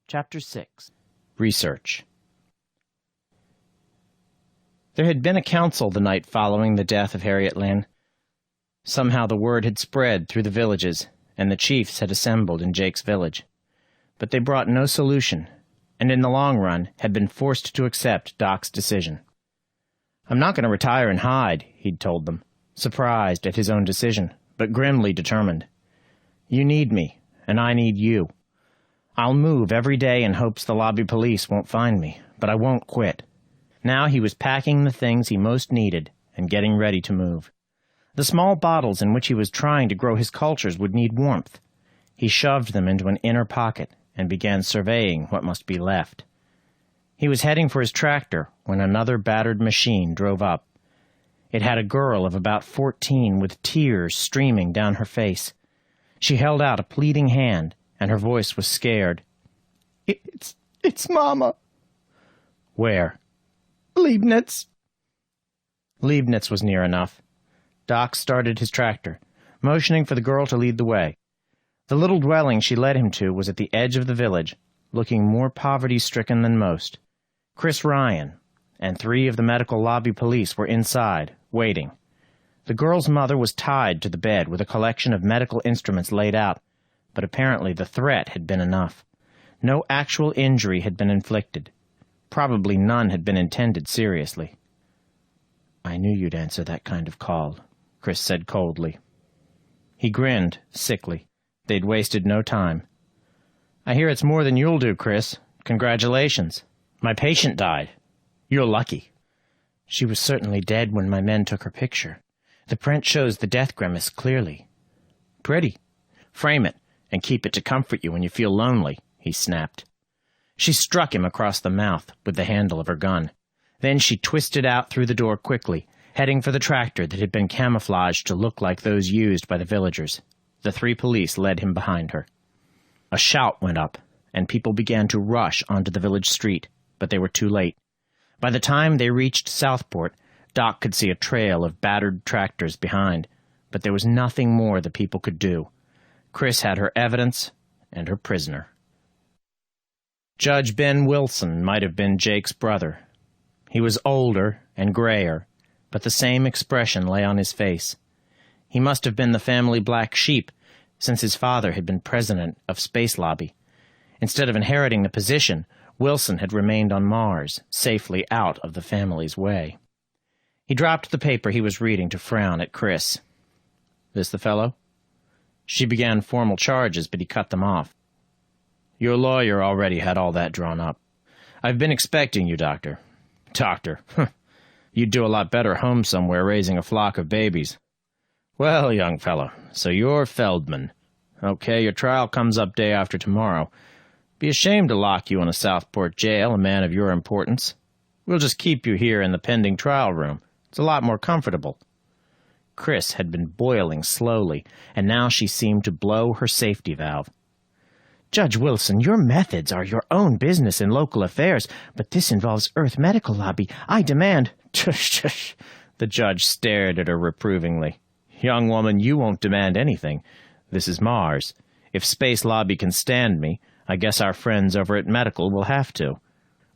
Chapter 6. Research. There had been a council the night following the death of Harriet Lynn. Somehow the word had spread through the villages, and the chiefs had assembled in Jake's village. But they brought no solution, and in the long run had been forced to accept Doc's decision. "I'm not going to retire and hide," he'd told them, surprised at his own decision, but grimly determined. "You need me, and I need you. I'll move every day in hopes the lobby police won't find me, but I won't quit." Now he was packing the things he most needed and getting ready to move. The small bottles in which he was trying to grow his cultures would need warmth. He shoved them into an inner pocket and began surveying what must be left. He was heading for his tractor when another battered machine drove up. It had a girl of about 14 with tears streaming down her face. She held out a pleading hand, and her voice was scared. It's Mama." "Where?" "Leibniz." Leibniz was near enough. Doc started his tractor, motioning for the girl to lead the way. The little dwelling she led him to was at the edge of the village, looking more poverty-stricken than most. Chris Ryan and 3 of the medical lobby police were inside, waiting. The girl's mother was tied to the bed with a collection of medical instruments laid out, but apparently the threat had been enough. No actual injury had been inflicted. Probably none had been intended seriously. "I knew you'd answer that kind of call," Chris said coldly. He grinned, sickly. They'd wasted no time. "I hear it's more than you'll do, Chris. Congratulations. My patient died. You're lucky." "She was certainly dead when my men took her picture. The print shows the death grimace clearly." "Pretty. Frame it, and keep it to comfort you when you feel lonely," he snapped. She struck him across the mouth with the handle of her gun. Then she twisted out through the door quickly, heading for the tractor that had been camouflaged to look like those used by the villagers. The 3 police led him behind her. A shout went up, and people began to rush onto the village street, but they were too late. By the time they reached Southport, Doc could see a trail of battered tractors behind, but there was nothing more the people could do. Chris had her evidence and her prisoner. Judge Ben Wilson might have been Jake's brother. He was older and grayer, but the same expression lay on his face. He must have been the family black sheep, since his father had been president of Space Lobby. Instead of inheriting the position, Wilson had remained on Mars, safely out of the family's way. He dropped the paper he was reading to frown at Chris. "This the fellow?" She began formal charges, but he cut them off. "Your lawyer already had all that drawn up. I've been expecting you, Doctor." "Doctor? You'd do a lot better home somewhere raising a flock of babies." "Well, young fellow, so you're Feldman. Okay, your trial comes up day after tomorrow. Be ashamed to lock you in a Southport jail, a man of your importance. We'll just keep you here in the pending trial room. It's a lot more comfortable." Chris had been boiling slowly, and now she seemed to blow her safety valve. "Judge Wilson, your methods are your own business in local affairs, but this involves Earth Medical Lobby. I demand—" "Tush, tush." The judge stared at her reprovingly. "Young woman, you won't demand anything. This is Mars. If Space Lobby can stand me, I guess our friends over at Medical will have to.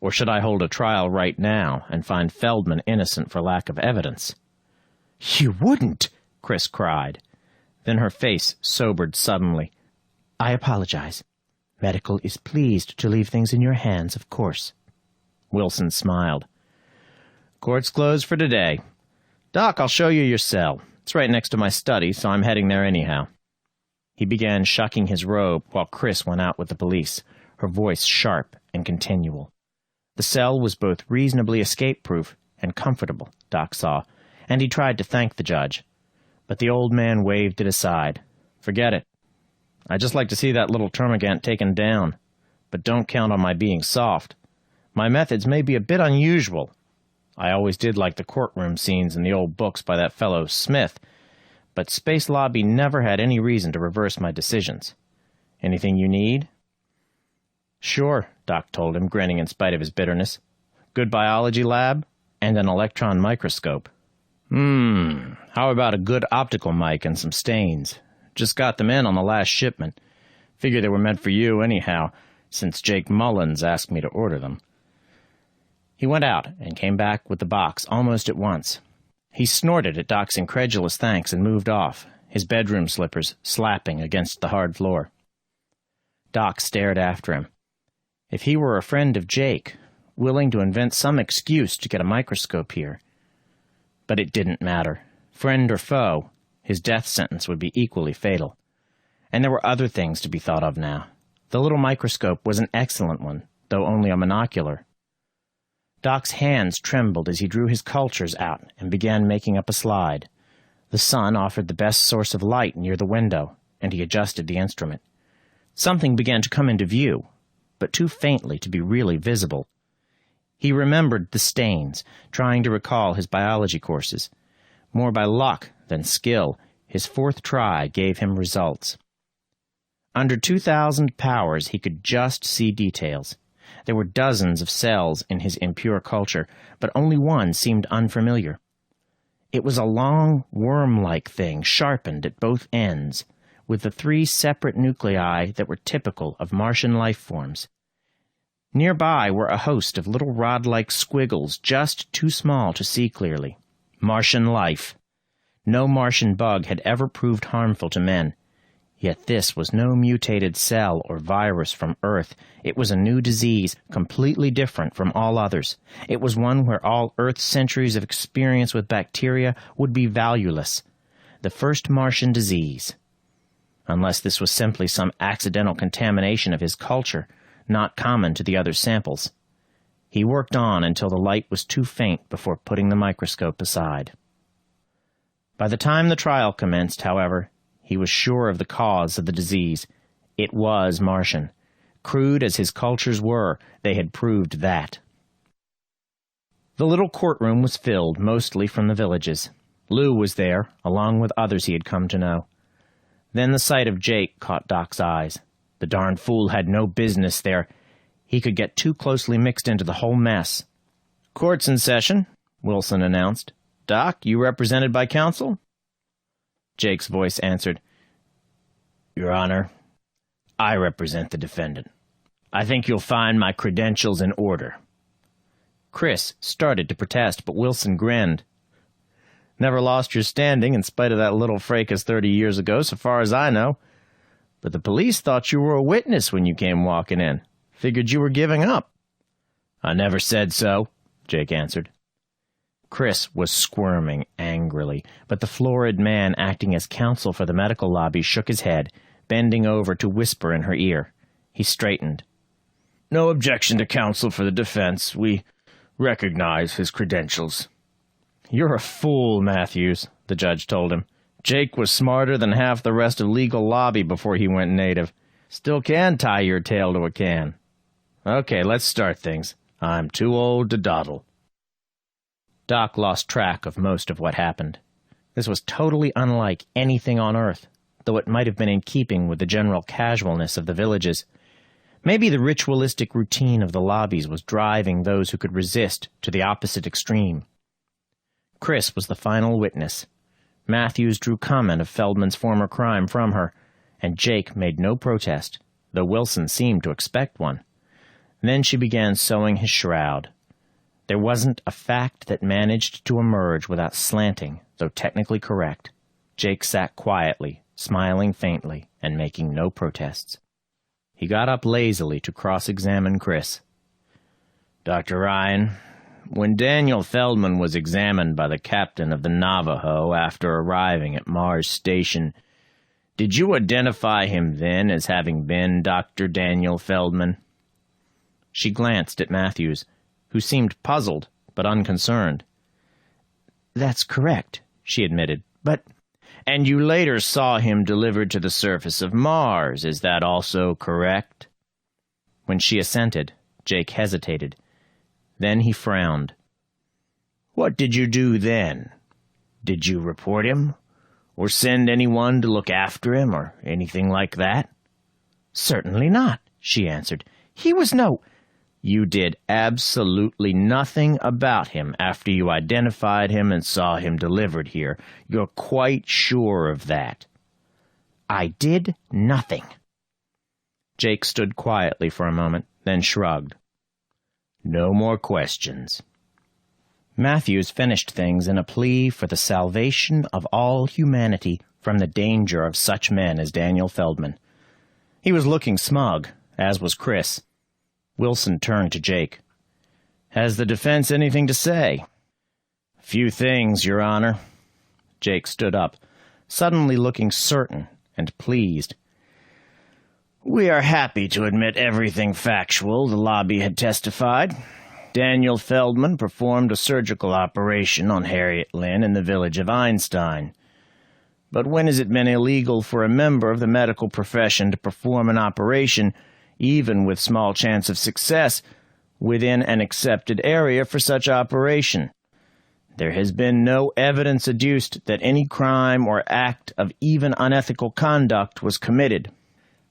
Or should I hold a trial right now and find Feldman innocent for lack of evidence?" "You wouldn't!" Chris cried. Then her face sobered suddenly. "I apologize. Medical is pleased to leave things in your hands, of course." Wilson smiled. "Court's closed for today. Doc, I'll show you your cell. It's right next to my study, so I'm heading there anyhow." He began shucking his robe while Chris went out with the police, her voice sharp and continual. The cell was both reasonably escape-proof and comfortable, Doc saw, and he tried to thank the judge. But the old man waved it aside. "Forget it. I'd just like to see that little termagant taken down. But don't count on my being soft. My methods may be a bit unusual. I always did like the courtroom scenes in the old books by that fellow Smith, but Space Lobby never had any reason to reverse my decisions. Anything you need?" "Sure," Doc told him, grinning in spite of his bitterness. "Good biology lab and an electron microscope." How about a good optical mic and some stains? Just got them in on the last shipment. Figure they were meant for you anyhow. since Jake Mullins asked me to order them." He went out and came back with the box almost at once. He snorted at Doc's incredulous thanks and moved off, his bedroom slippers slapping against the hard floor. Doc stared after him. If he were a friend of Jake, willing to invent some excuse to get a microscope here. But it didn't matter. Friend or foe, his death sentence would be equally fatal. And there were other things to be thought of now. The little microscope was an excellent one, though only a monocular. Doc's hands trembled as he drew his cultures out and began making up a slide. The sun offered the best source of light near the window, and he adjusted the instrument. Something began to come into view, but too faintly to be really visible. He remembered the stains, trying to recall his biology courses. More by luck than skill, his fourth try gave him results. Under 2,000 powers, he could just see details. There were dozens of cells in his impure culture, but only one seemed unfamiliar. It was a long, worm-like thing, sharpened at both ends, with the 3 separate nuclei that were typical of Martian life forms. Nearby were a host of little rod-like squiggles, just too small to see clearly. Martian life. No Martian bug had ever proved harmful to men. Yet this was no mutated cell or virus from Earth. It was a new disease, completely different from all others. It was one where all Earth's centuries of experience with bacteria would be valueless. The first Martian disease. Unless this was simply some accidental contamination of his culture, not common to the other samples. He worked on until the light was too faint before putting the microscope aside. By the time the trial commenced, however, he was sure of the cause of the disease. It was Martian. Crude as his cultures were, they had proved that. The little courtroom was filled, mostly from the villages. Lou was there, along with others he had come to know. Then the sight of Jake caught Doc's eyes. The darn fool had no business there. He could get too closely mixed into the whole mess. "Court's in session," Wilson announced. "Doc, you represented by counsel?" Jake's voice answered, "Your Honor, I represent the defendant. I think you'll find my credentials in order." Chris started to protest, but Wilson grinned. "Never lost your standing in spite of that little fracas 30 years ago, so far as I know. But the police thought you were a witness when you came walking in. Figured you were giving up." "I never said so," Jake answered. Chris was squirming angrily, but the florid man acting as counsel for the medical lobby shook his head, bending over to whisper in her ear. He straightened. "No objection to counsel for the defense. We recognize his credentials." "You're a fool, Matthews," the judge told him. "Jake was smarter than half the rest of legal lobby before he went native. Still can tie your tail to a can. Okay, let's start things. I'm too old to dawdle." Doc lost track of most of what happened. This was totally unlike anything on Earth, though it might have been in keeping with the general casualness of the villages. Maybe the ritualistic routine of the lobbies was driving those who could resist to the opposite extreme. Chris was the final witness. Matthews drew comment of Feldman's former crime from her, and Jake made no protest, though Wilson seemed to expect one. Then she began sewing his shroud. There wasn't a fact that managed to emerge without slanting, though technically correct. Jake sat quietly, smiling faintly, and making no protests. He got up lazily to cross-examine Chris. "Dr. Ryan, when Daniel Feldman was examined by the captain of the Navajo after arriving at Mars Station, did you identify him then as having been Dr. Daniel Feldman?" She glanced at Matthews, who seemed puzzled but unconcerned. "That's correct," she admitted, "but—" "And you later saw him delivered to the surface of Mars, is that also correct?" When she assented, Jake hesitated. Then he frowned. "What did you do then? Did you report him? Or send anyone to look after him, or anything like that?" "Certainly not," she answered. "He was no—" "You did absolutely nothing about him after you identified him and saw him delivered here. You're quite sure of that?" "I did nothing." Jake stood quietly for a moment, then shrugged. No more questions. Matthews finished things in a plea for the salvation of all humanity from the danger of such men as Daniel Feldman. He was looking smug, as was Chris. Wilson turned to Jake. Has the defense anything to say? Few things, Your Honor. Jake stood up, suddenly looking certain and pleased. We are happy to admit everything factual the lobby had testified. Daniel Feldman performed a surgical operation on Harriet Lynn in the village of Einstein. But when has it been illegal for a member of the medical profession to perform an operation, even with small chance of success, within an accepted area for such operation? There has been no evidence adduced that any crime or act of even unethical conduct was committed.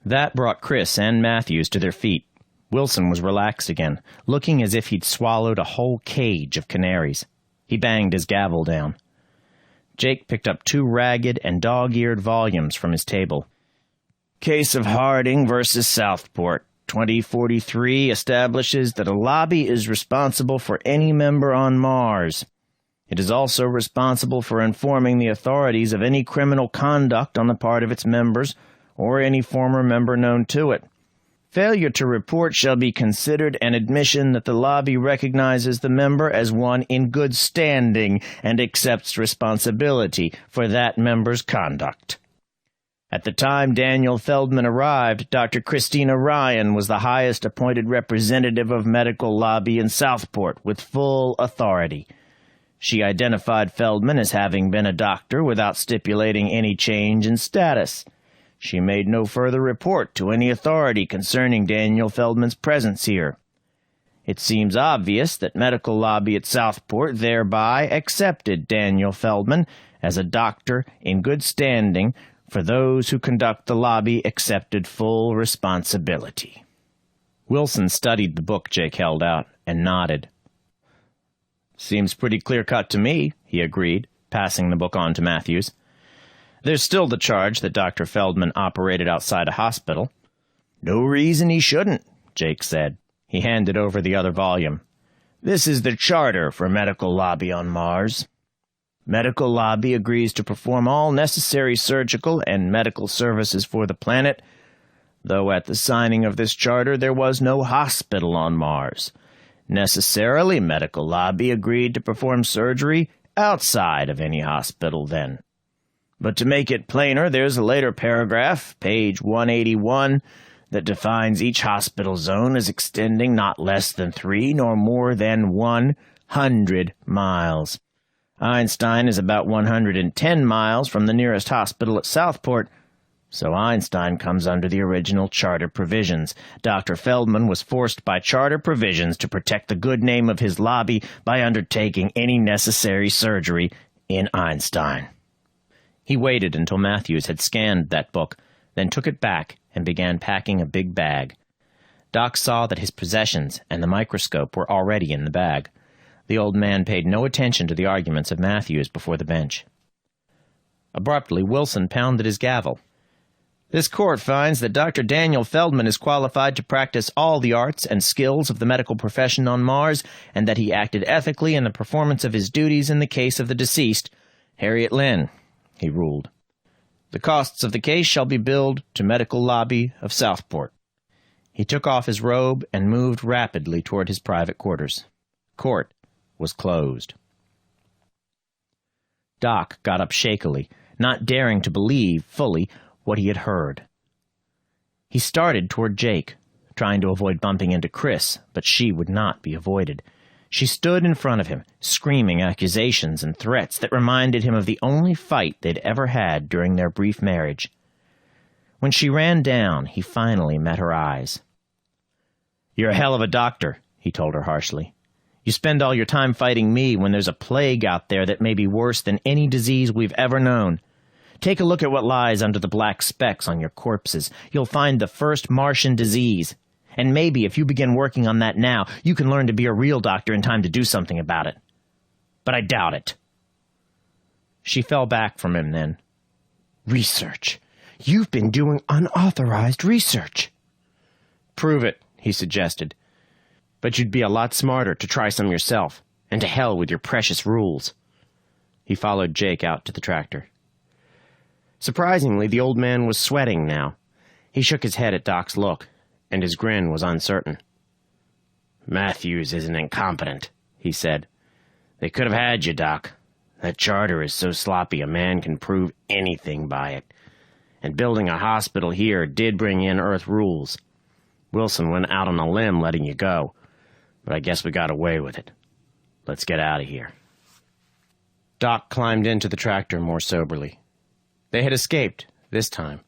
That brought Chris and Matthews to their feet. Wilson was relaxed again, looking as if he'd swallowed a whole cage of canaries. He banged his gavel down. Jake picked up 2 ragged and dog-eared volumes from his table. Case of Harding versus Southport, 2043, establishes that a lobby is responsible for any member on Mars. It is also responsible for informing the authorities of any criminal conduct on the part of its members or any former member known to it. Failure to report shall be considered an admission that the lobby recognizes the member as one in good standing and accepts responsibility for that member's conduct. At the time Daniel Feldman arrived, Dr. Christina Ryan was the highest appointed representative of medical lobby in Southport with full authority. She identified Feldman as having been a doctor without stipulating any change in status. She made no further report to any authority concerning Daniel Feldman's presence here. It seems obvious that medical lobby at Southport thereby accepted Daniel Feldman as a doctor in good standing, for those who conduct the lobby accepted full responsibility. Wilson studied the book Jake held out and nodded. Seems pretty clear-cut to me, he agreed, passing the book on to Matthews. There's still the charge that Dr. Feldman operated outside a hospital. No reason he shouldn't, Jake said. He handed over the other volume. This is the charter for Medical Lobby on Mars. Medical Lobby agrees to perform all necessary surgical and medical services for the planet, though at the signing of this charter there was no hospital on Mars. Necessarily, Medical Lobby agreed to perform surgery outside of any hospital then. But to make it plainer, there's a later paragraph, page 181, that defines each hospital zone as extending not less than 3 nor more than 100 miles. Einstein is about 110 miles from the nearest hospital at Southport, so Einstein comes under the original charter provisions. Dr. Feldman was forced by charter provisions to protect the good name of his lobby by undertaking any necessary surgery in Einstein. He waited until Matthews had scanned that book, then took it back and began packing a big bag. Doc saw that his possessions and the microscope were already in the bag. The old man paid no attention to the arguments of Matthews before the bench. Abruptly, Wilson pounded his gavel. This court finds that Dr. Daniel Feldman is qualified to practice all the arts and skills of the medical profession on Mars, and that he acted ethically in the performance of his duties in the case of the deceased, Harriet Lynn, he ruled. The costs of the case shall be billed to Medical Lobby of Southport. He took off his robe and moved rapidly toward his private quarters. Court was closed. Doc got up shakily, not daring to believe fully what he had heard. He started toward Jake, trying to avoid bumping into Chris, but she would not be avoided. She stood in front of him, screaming accusations and threats that reminded him of the only fight they'd ever had during their brief marriage. When she ran down, he finally met her eyes. "You're a hell of a doctor," he told her harshly. "You spend all your time fighting me when there's a plague out there that may be worse than any disease we've ever known. Take a look at what lies under the black specks on your corpses. You'll find the first Martian disease. And maybe if you begin working on that now, you can learn to be a real doctor in time to do something about it. But I doubt it." She fell back from him then. "Research. You've been doing unauthorized research." prove it," he suggested. "But you'd be a lot smarter to try some yourself, and to hell with your precious rules." He followed Jake out to the tractor. Surprisingly, the old man was sweating now. He shook his head at Doc's look, and his grin was uncertain. "Matthews isn't incompetent," he said. "They could have had you, Doc. That charter is so sloppy a man can prove anything by it. And building a hospital here did bring in Earth rules. Wilson went out on a limb letting you go, but I guess we got away with it. Let's get out of here." Doc climbed into the tractor more soberly. They had escaped, this time.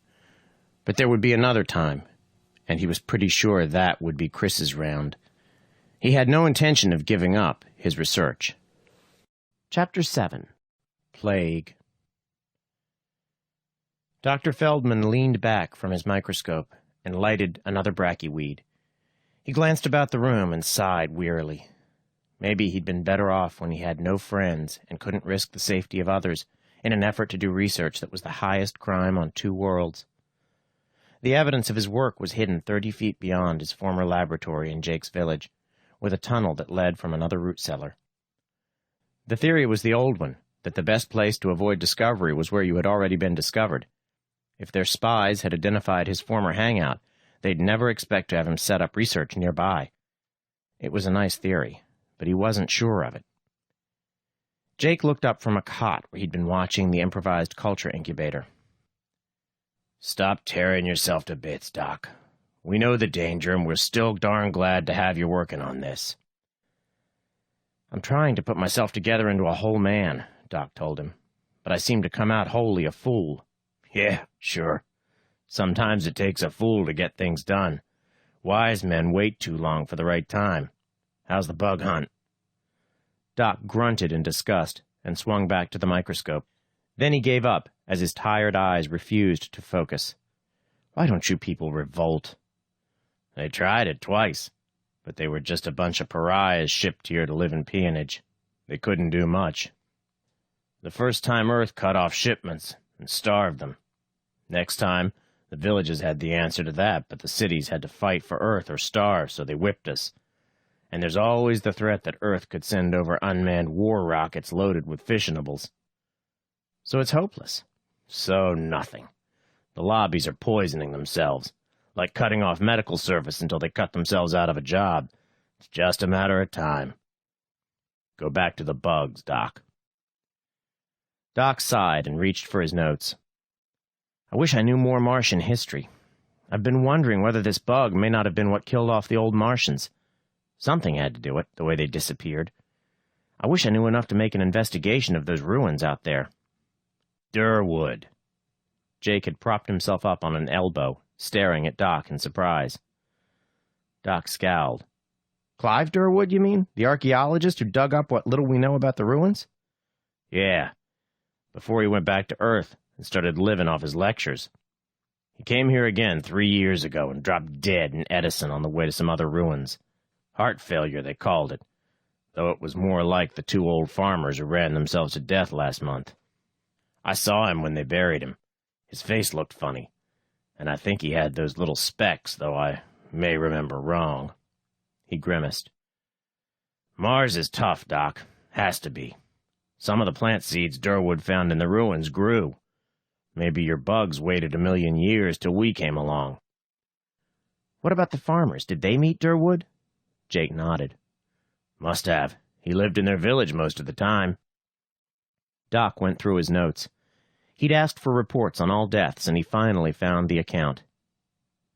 But there would be another time, and he was pretty sure that would be Chris's round. He had no intention of giving up his research. Chapter 7. Plague. Dr. Feldman leaned back from his microscope and lighted another brachyweed. He glanced about the room and sighed wearily. Maybe he'd been better off when he had no friends and couldn't risk the safety of others in an effort to do research that was the highest crime on two worlds. The evidence of his work was hidden 30 feet beyond his former laboratory in Jake's village, with a tunnel that led from another root cellar. The theory was the old one, that the best place to avoid discovery was where you had already been discovered. If their spies had identified his former hangout, they'd never expect to have him set up research nearby. It was a nice theory, but he wasn't sure of it. Jake looked up from a cot where he'd been watching the improvised culture incubator. "Stop tearing yourself to bits, Doc. We know the danger, and we're still darn glad to have you working on this." "I'm trying to put myself together into a whole man," Doc told him, "but I seem to come out wholly a fool." "Yeah, sure. Sometimes it takes a fool to get things done. Wise men wait too long for the right time. How's the bug hunt?" Doc grunted in disgust and swung back to the microscope. Then he gave up as his tired eyes refused to focus. "Why don't you people revolt?" "They tried it twice, but they were just a bunch of pariahs shipped here to live in peonage. They couldn't do much. The first time Earth cut off shipments and starved them. Next time, the villages had the answer to that, but the cities had to fight for Earth or starve, so they whipped us. And there's always the threat that Earth could send over unmanned war rockets loaded with fissionables. So it's hopeless. So nothing. The lobbies are poisoning themselves, like cutting off medical service until they cut themselves out of a job. It's just a matter of time. Go back to the bugs, Doc." Doc sighed and reached for his notes. "I wish I knew more Martian history. I've been wondering whether this bug may not have been what killed off the old Martians. Something had to do it, the way they disappeared. I wish I knew enough to make an investigation of those ruins out there." "Durwood." Jake had propped himself up on an elbow, staring at Doc in surprise. Doc scowled. "Clive Durwood, you mean? The archaeologist who dug up what little we know about the ruins?" "Yeah. Before he went back to Earth and started living off his lectures. He came here again 3 years ago and dropped dead in Edison on the way to some other ruins. Heart failure, they called it, though it was more like the 2 old farmers who ran themselves to death last month. I saw him when they buried him. His face looked funny, and I think he had those little specks, though I may remember wrong." He grimaced. "Mars is tough, Doc. Has to be. Some of the plant seeds Durwood found in the ruins grew. Maybe your bugs waited 1,000,000 years till we came along." "What about the farmers? Did they meet Durwood?" Jake nodded. "Must have. He lived in their village most of the time." Doc went through his notes. He'd asked for reports on all deaths, and he finally found the account.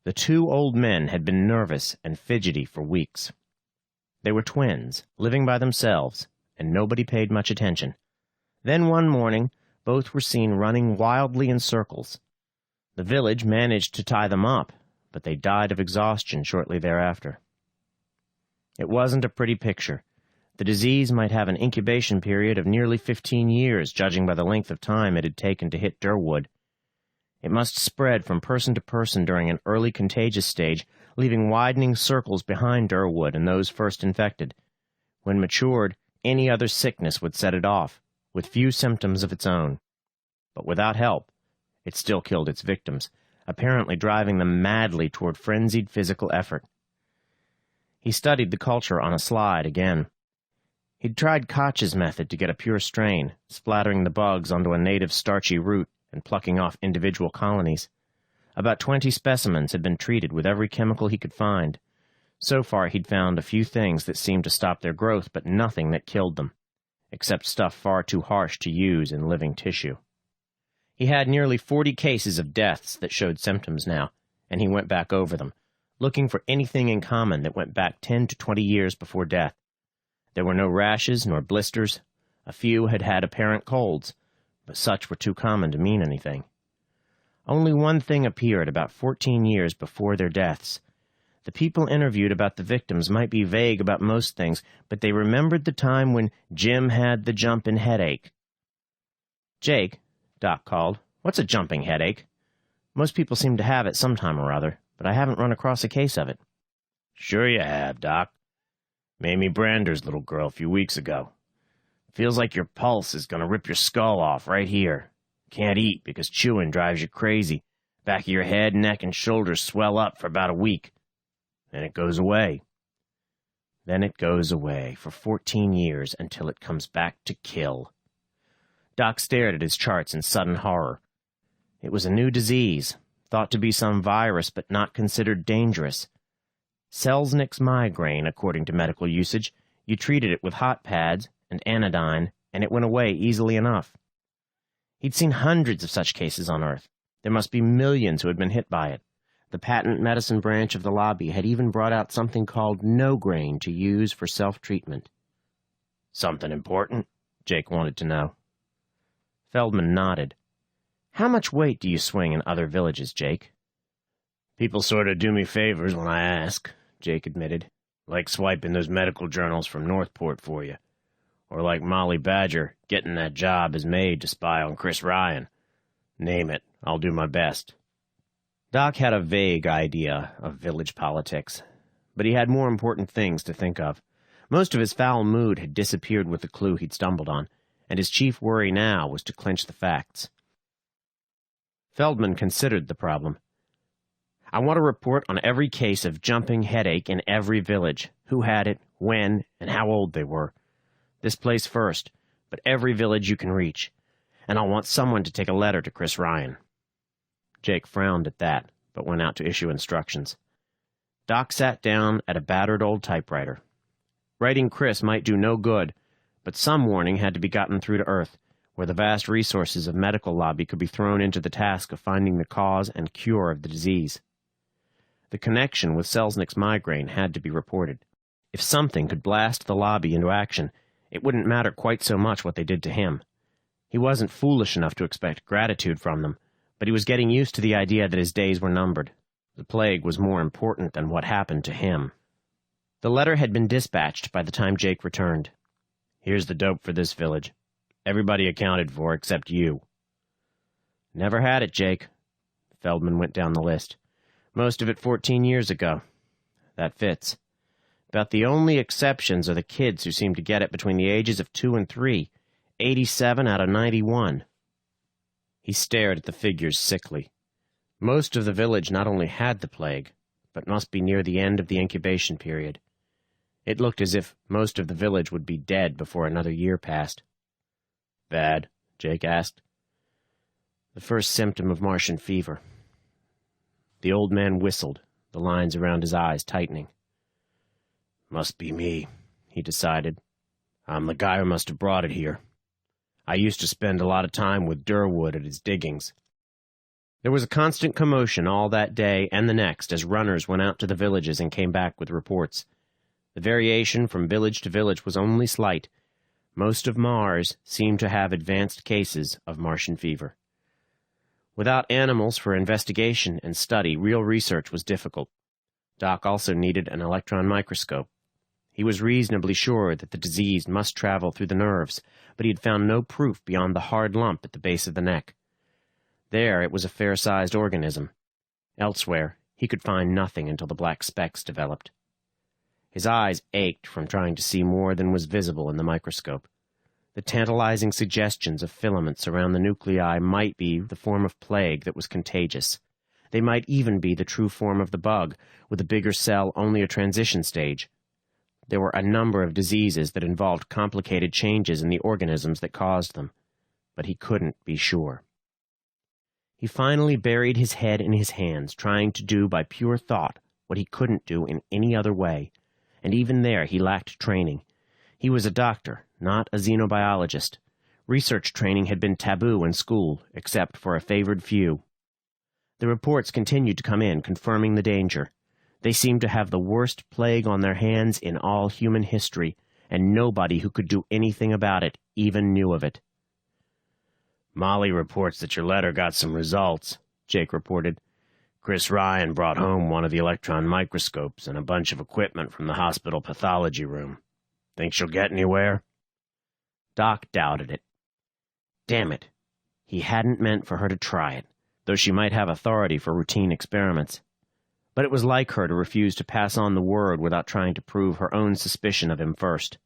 The 2 old men had been nervous and fidgety for weeks. They were twins, living by themselves, and nobody paid much attention. Then one morning, both were seen running wildly in circles. The village managed to tie them up, but they died of exhaustion shortly thereafter. It wasn't a pretty picture. The disease might have an incubation period of nearly 15 years, judging by the length of time it had taken to hit Durwood. It must spread from person to person during an early contagious stage, leaving widening circles behind Durwood and those first infected. When matured, any other sickness would set it off, with few symptoms of its own. But without help, it still killed its victims, apparently driving them madly toward frenzied physical effort. He studied the culture on a slide again. He'd tried Koch's method to get a pure strain, splattering the bugs onto a native starchy root and plucking off individual colonies. About 20 specimens had been treated with every chemical he could find. So far, he'd found a few things that seemed to stop their growth, but nothing that killed them, except stuff far too harsh to use in living tissue. He had nearly 40 cases of deaths that showed symptoms now, and he went back over them, looking for anything in common that went back 10 to 20 years before death. There were no rashes nor blisters. A few had had apparent colds, but such were too common to mean anything. Only one thing appeared about 14 years before their deaths. The people interviewed about the victims might be vague about most things, but they remembered the time when Jim had the jumping headache. "Jake," Doc called, "what's a jumping headache? Most people seem to have it sometime or other, but I haven't run across a case of it." "Sure you have, Doc. Mamie Brander's little girl a few weeks ago. Feels like your pulse is going to rip your skull off right here. Can't eat because chewing drives you crazy. Back of your head, neck, and shoulders swell up for about a week. Then it goes away. Then it goes away for 14 years until it comes back to kill." Doc stared at his charts in sudden horror. It was a new disease, thought to be some virus but not considered dangerous. Selznick's migraine, according to medical usage. You treated it with hot pads and anodyne, and it went away easily enough. He'd seen hundreds of such cases on Earth. There must be millions who had been hit by it. The patent medicine branch of the lobby had even brought out something called no-grain to use for self-treatment. "Something important?" Jake wanted to know. Feldman nodded. "How much weight do you swing in other villages, Jake?" "People sort of do me favors when I ask," Jake admitted. "Like swiping those medical journals from Northport for you. Or like Molly Badger getting that job as maid to spy on Chris Ryan. Name it, I'll do my best." Doc had a vague idea of village politics, but he had more important things to think of. Most of his foul mood had disappeared with the clue he'd stumbled on, and his chief worry now was to clinch the facts. Feldman considered the problem. "I want a report on every case of jumping headache in every village, who had it, when, and how old they were. This place first, but every village you can reach. And I'll want someone to take a letter to Chris Ryan." Jake frowned at that, but went out to issue instructions. Doc sat down at a battered old typewriter. Writing Chris might do no good, but some warning had to be gotten through to Earth, where the vast resources of medical lobby could be thrown into the task of finding the cause and cure of the disease. The connection with Selznick's migraine had to be reported. If something could blast the lobby into action, it wouldn't matter quite so much what they did to him. He wasn't foolish enough to expect gratitude from them, but he was getting used to the idea that his days were numbered. The plague was more important than what happened to him. The letter had been dispatched by the time Jake returned. "Here's the dope for this village. Everybody accounted for except you." "Never had it, Jake." Feldman went down the list. "Most of it 14 years ago. That fits. About the only exceptions are the kids who seem to get it between the ages of 2 and 3. 87 out of 91. He stared at the figures sickly. Most of the village not only had the plague, but must be near the end of the incubation period. It looked as if most of the village would be dead before another year passed. "Bad?" Jake asked. "The first symptom of Martian fever." The old man whistled, the lines around his eyes tightening. "Must be me," he decided. "I'm the guy who must have brought it here. I used to spend a lot of time with Durwood at his diggings." There was a constant commotion all that day and the next as runners went out to the villages and came back with reports. The variation from village to village was only slight. Most of Mars seemed to have advanced cases of Martian fever. Without animals for investigation and study, real research was difficult. Doc also needed an electron microscope. He was reasonably sure that the disease must travel through the nerves, but he had found no proof beyond the hard lump at the base of the neck. There, it was a fair-sized organism. Elsewhere, he could find nothing until the black specks developed. His eyes ached from trying to see more than was visible in the microscope. The tantalizing suggestions of filaments around the nuclei might be the form of plague that was contagious. They might even be the true form of the bug, with a bigger cell only a transition stage. There were a number of diseases that involved complicated changes in the organisms that caused them, but he couldn't be sure. He finally buried his head in his hands, trying to do by pure thought what he couldn't do in any other way, and even there he lacked training. He was a doctor, not a xenobiologist. Research training had been taboo in school, except for a favored few. The reports continued to come in, confirming the danger. They seemed to have the worst plague on their hands in all human history, and nobody who could do anything about it even knew of it. "Molly reports that your letter got some results," Jake reported. "Chris Ryan brought home one of the electron microscopes and a bunch of equipment from the hospital pathology room. Think she'll get anywhere?" Doc doubted it. Damn it. He hadn't meant for her to try it, though she might have authority for routine experiments. But it was like her to refuse to pass on the word without trying to prove her own suspicion of him first.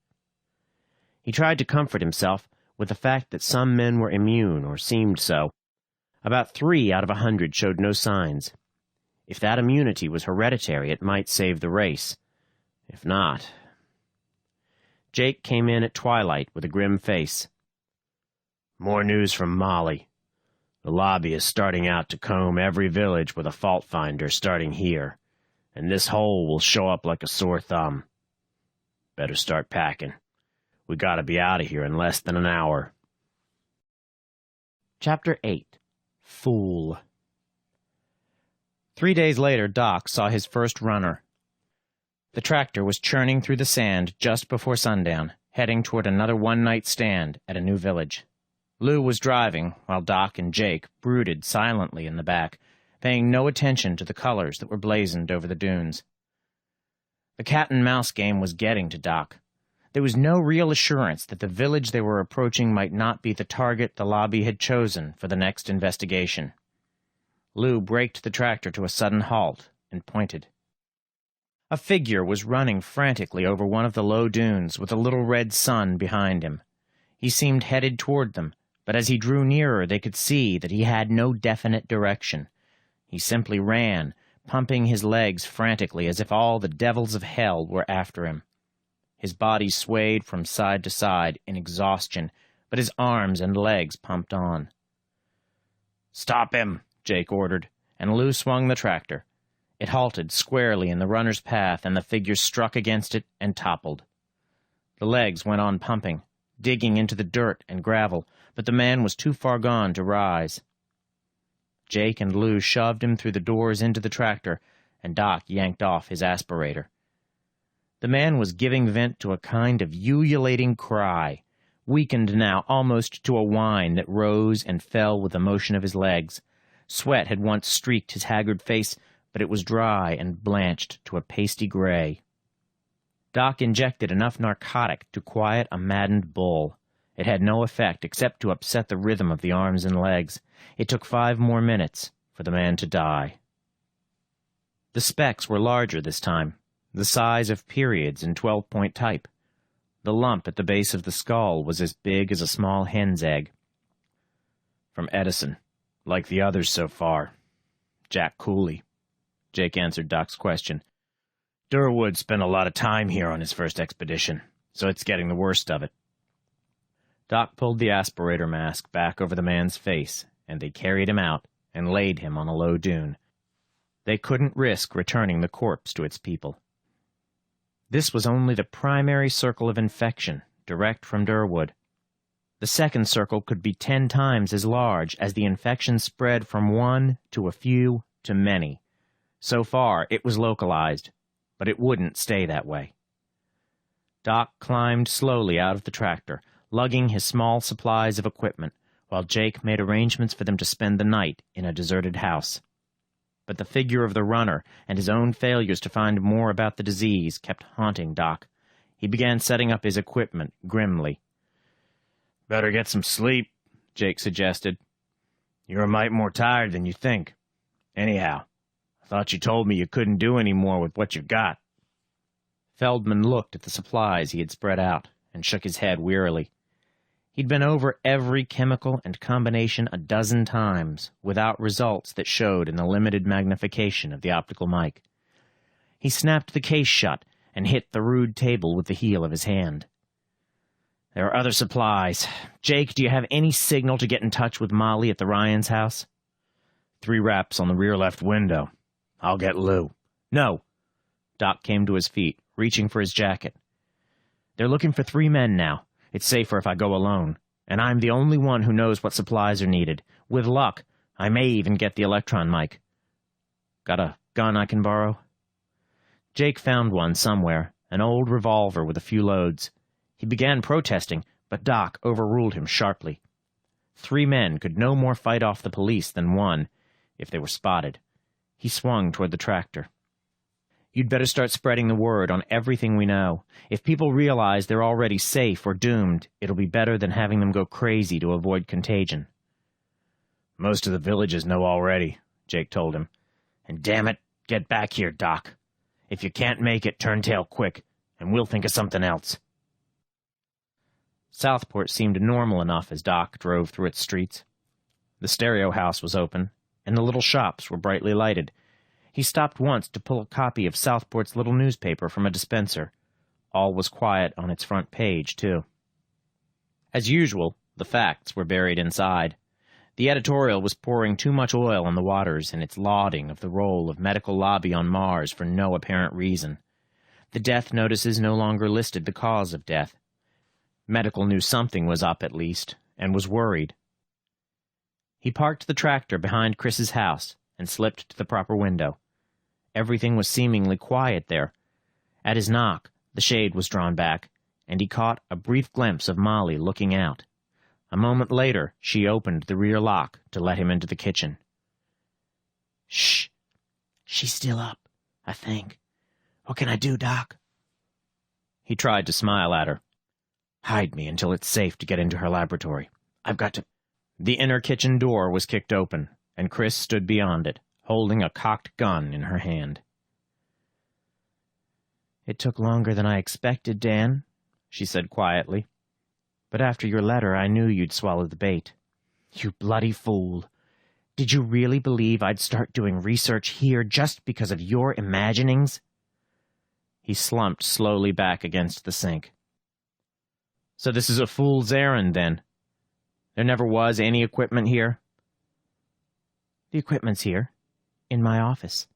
He tried to comfort himself with the fact that some men were immune, or seemed so. About 3 out of 100 showed no signs. If that immunity was hereditary, it might save the race. If not... Jake came in at twilight with a grim face. "More news from Molly. The lobby is starting out to comb every village with a fault finder starting here, and this hole will show up like a sore thumb. Better start packing. We gotta be out of here in less than an hour." Chapter 8. Fool. 3 days later, Doc saw his first runner. The tractor was churning through the sand just before sundown, heading toward another one-night stand at a new village. Lou was driving, while Doc and Jake brooded silently in the back, paying no attention to the colors that were blazoned over the dunes. The cat-and-mouse game was getting to Doc. There was no real assurance that the village they were approaching might not be the target the lobby had chosen for the next investigation. Lou braked the tractor to a sudden halt and pointed. A figure was running frantically over one of the low dunes with a little red sun behind him. He seemed headed toward them, but as he drew nearer they could see that he had no definite direction. He simply ran, pumping his legs frantically as if all the devils of hell were after him. His body swayed from side to side in exhaustion, but his arms and legs pumped on. "Stop him!" Jake ordered, and Lou swung the tractor. It halted squarely in the runner's path, and the figure struck against it and toppled. The legs went on pumping, digging into the dirt and gravel, but the man was too far gone to rise. Jake and Lou shoved him through the doors into the tractor, and Doc yanked off his aspirator. The man was giving vent to a kind of ululating cry, weakened now almost to a whine that rose and fell with the motion of his legs. Sweat had once streaked his haggard face, but it was dry and blanched to a pasty gray. Doc injected enough narcotic to quiet a maddened bull. It had no effect except to upset the rhythm of the arms and legs. It took 5 more minutes for the man to die. The specks were larger this time, the size of periods in 12-point type. The lump at the base of the skull was as big as a small hen's egg. "From Edison, like the others so far. Jack Cooley." Jake answered Doc's question. "Durwood spent a lot of time here on his first expedition, so it's getting the worst of it." Doc pulled the aspirator mask back over the man's face, and they carried him out and laid him on a low dune. They couldn't risk returning the corpse to its people. This was only the primary circle of infection, direct from Durwood. The second circle could be 10 times as large as the infection spread from one to a few to many. So far, it was localized, but it wouldn't stay that way. Doc climbed slowly out of the tractor, lugging his small supplies of equipment, while Jake made arrangements for them to spend the night in a deserted house. But the figure of the runner and his own failures to find more about the disease kept haunting Doc. He began setting up his equipment grimly. "Better get some sleep," Jake suggested. "You're a mite more tired than you think. Anyhow, I thought you told me you couldn't do any more with what you've got." Feldman looked at the supplies he had spread out and shook his head wearily. He'd been over every chemical and combination a dozen times, without results that showed in the limited magnification of the optical mic. He snapped the case shut and hit the rude table with the heel of his hand. "There are other supplies. Jake, do you have any signal to get in touch with Molly at the Ryans' house?" "3 raps on the rear left window. I'll get Lou." "No." Doc came to his feet, reaching for his jacket. "They're looking for 3 men now. It's safer if I go alone, and I'm the only one who knows what supplies are needed. With luck, I may even get the electron mic. Got a gun I can borrow?" Jake found one somewhere, an old revolver with a few loads. He began protesting, but Doc overruled him sharply. 3 men could no more fight off the police than 1, if they were spotted. He swung toward the tractor. "You'd better start spreading the word on everything we know. If people realize they're already safe or doomed, it'll be better than having them go crazy to avoid contagion." "Most of the villages know already," Jake told him. "And damn it, get back here, Doc. If you can't make it, turn tail quick, and we'll think of something else." Southport seemed normal enough as Doc drove through its streets. The stereo house was open, and the little shops were brightly lighted. He stopped once to pull a copy of Southport's little newspaper from a dispenser. All was quiet on its front page, too. As usual, the facts were buried inside. The editorial was pouring too much oil on the waters in its lauding of the role of medical lobby on Mars for no apparent reason. The death notices no longer listed the cause of death. Medical knew something was up at least, and was worried. He parked the tractor behind Chris's house and slipped to the proper window. Everything was seemingly quiet there. At his knock, the shade was drawn back, and he caught a brief glimpse of Molly looking out. A moment later, she opened the rear lock to let him into the kitchen. "Shh. She's still up, I think. What can I do, Doc?" He tried to smile at her. "Hide me until it's safe to get into her laboratory. I've got to—" The inner kitchen door was kicked open, and Chris stood beyond it, holding a cocked gun in her hand. "It took longer than I expected, Dan," she said quietly. "But after your letter, I knew you'd swallow the bait." "You bloody fool. Did you really believe I'd start doing research here just because of your imaginings?" He slumped slowly back against the sink. "So this is a fool's errand, then? There never was any equipment here?" "The equipment's here, in my office.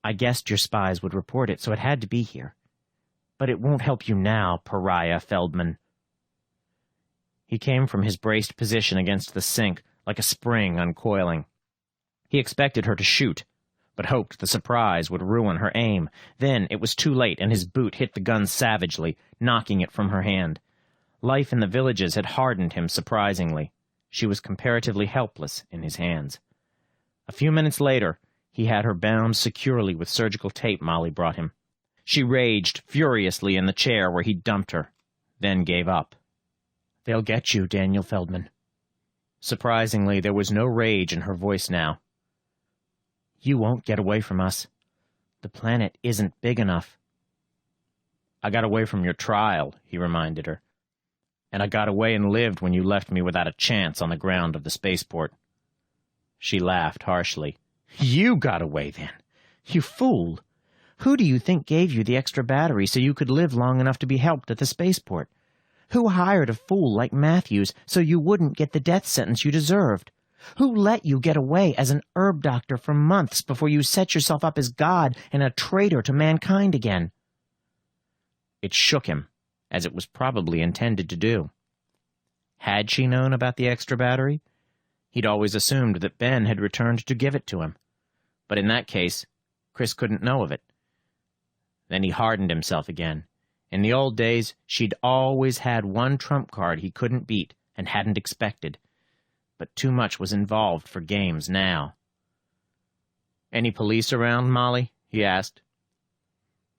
I guessed your spies would report it, so it had to be here. But it won't help you now, pariah Feldman." He came from his braced position against the sink, like a spring uncoiling. He expected her to shoot, but hoped the surprise would ruin her aim. Then it was too late, and his boot hit the gun savagely, knocking it from her hand. Life in the villages had hardened him surprisingly. She was comparatively helpless in his hands. A few minutes later, he had her bound securely with surgical tape Molly brought him. She raged furiously in the chair where he'd dumped her, then gave up. "They'll get you, Daniel Feldman." Surprisingly, there was no rage in her voice now. "You won't get away from us. The planet isn't big enough." "I got away from your trial," he reminded her. "And I got away and lived when you left me without a chance on the ground of the spaceport." She laughed harshly. "You got away, then? You fool! Who do you think gave you the extra battery so you could live long enough to be helped at the spaceport? Who hired a fool like Matthews so you wouldn't get the death sentence you deserved? Who let you get away as an herb doctor for months before you set yourself up as God and a traitor to mankind again?" It shook him, as it was probably intended to do. Had she known about the extra battery? He'd always assumed that Ben had returned to give it to him. But in that case, Chris couldn't know of it. Then he hardened himself again. In the old days, she'd always had one trump card he couldn't beat and hadn't expected. But too much was involved for games now. "Any police around, Molly?" he asked.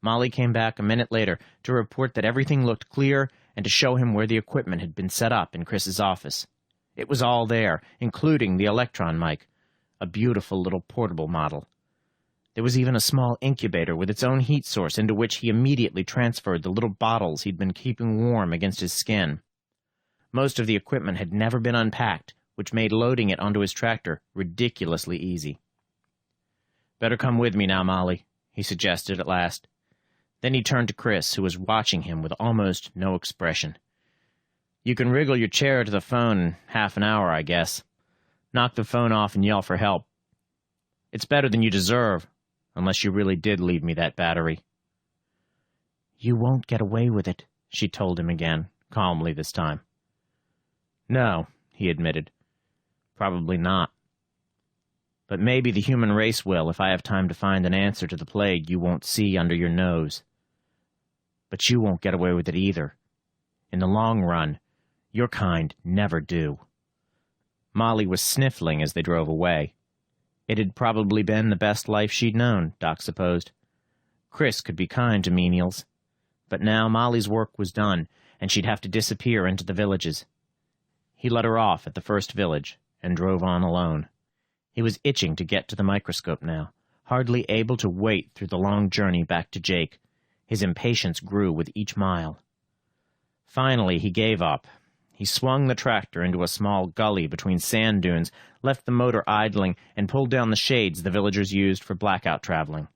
Molly came back a minute later to report that everything looked clear and to show him where the equipment had been set up in Chris's office. It was all there, including the electron mic, a beautiful little portable model. There was even a small incubator with its own heat source into which he immediately transferred the little bottles he'd been keeping warm against his skin. Most of the equipment had never been unpacked, which made loading it onto his tractor ridiculously easy. "Better come with me now, Molly," he suggested at last. Then he turned to Chris, who was watching him with almost no expression. "You can wriggle your chair to the phone in half an hour, I guess. Knock the phone off and yell for help. It's better than you deserve, unless you really did leave me that battery." "You won't get away with it," she told him again, calmly this time. "No," he admitted. "Probably not. But maybe the human race will if I have time to find an answer to the plague you won't see under your nose. But you won't get away with it either. In the long run, your kind never do." Molly was sniffling as they drove away. It had probably been the best life she'd known, Doc supposed. Chris could be kind to menials, but now Molly's work was done, and she'd have to disappear into the villages. He let her off at the first village and drove on alone. He was itching to get to the microscope now, hardly able to wait through the long journey back to Jake. His impatience grew with each mile. Finally, he gave up. He swung the tractor into a small gully between sand dunes, left the motor idling, and pulled down the shades the villagers used for blackout traveling.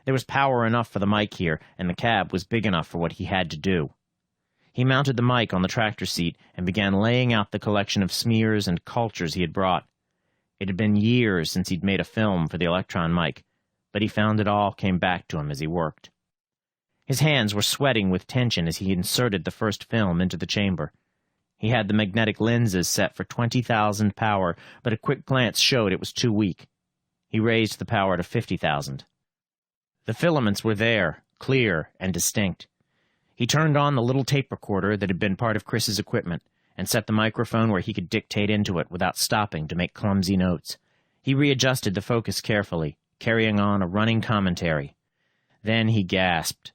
There was power enough for the mic here, and the cab was big enough for what he had to do. He mounted the mic on the tractor seat and began laying out the collection of smears and cultures he had brought. It had been years since he'd made a film for the electron mic, but he found it all came back to him as he worked. His hands were sweating with tension as he inserted the first film into the chamber. He had the magnetic lenses set for 20,000 power, but a quick glance showed it was too weak. He raised the power to 50,000. The filaments were there, clear and distinct. He turned on the little tape recorder that had been part of Chris's equipment and set the microphone where he could dictate into it without stopping to make clumsy notes. He readjusted the focus carefully, carrying on a running commentary. Then he gasped.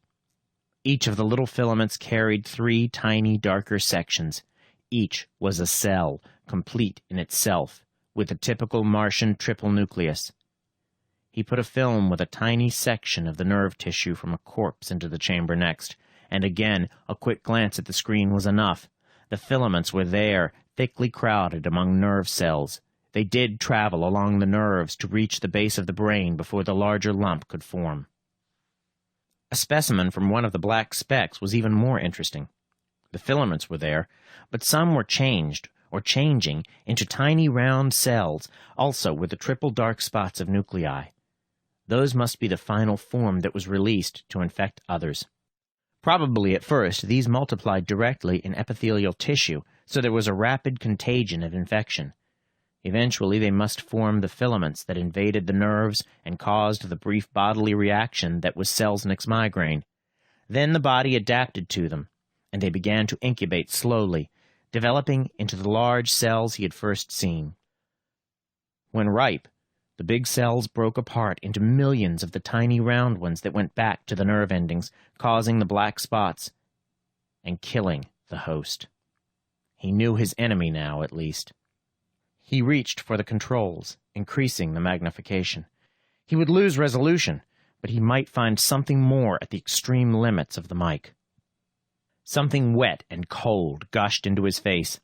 Each of the little filaments carried 3 tiny, darker sections. Each was a cell, complete in itself, with a typical Martian triple nucleus. He put a film with a tiny section of the nerve tissue from a corpse into the chamber next, and again a quick glance at the screen was enough. The filaments were there, thickly crowded among nerve cells. They did travel along the nerves to reach the base of the brain before the larger lump could form. A specimen from one of the black specks was even more interesting. The filaments were there, but some were changed, or changing, into tiny round cells, also with the triple dark spots of nuclei. Those must be the final form that was released to infect others. Probably at first these multiplied directly in epithelial tissue, so there was a rapid contagion of infection. Eventually they must form the filaments that invaded the nerves and caused the brief bodily reaction that was Selznick's migraine. Then the body adapted to them, and they began to incubate slowly, developing into the large cells he had first seen. When ripe, the big cells broke apart into millions of the tiny round ones that went back to the nerve endings, causing the black spots and killing the host. He knew his enemy now, at least. He reached for the controls, increasing the magnification. He would lose resolution, but he might find something more at the extreme limits of the mic. Something wet and cold gushed into his face.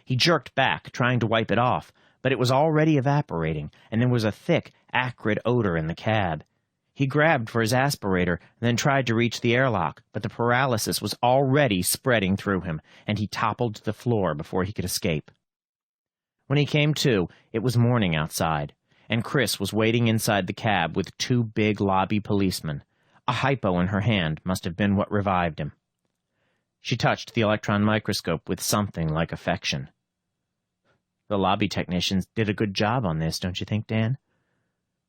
He jerked back, trying to wipe it off, but it was already evaporating, and there was a thick, acrid odor in the cab. He grabbed for his aspirator, then tried to reach the airlock, but the paralysis was already spreading through him, and he toppled to the floor before he could escape. When he came to, it was morning outside, and Chris was waiting inside the cab with 2 big lobby policemen. A hypo in her hand must have been what revived him. She touched the electron microscope with something like affection. "The lobby technicians did a good job on this, don't you think, Dan?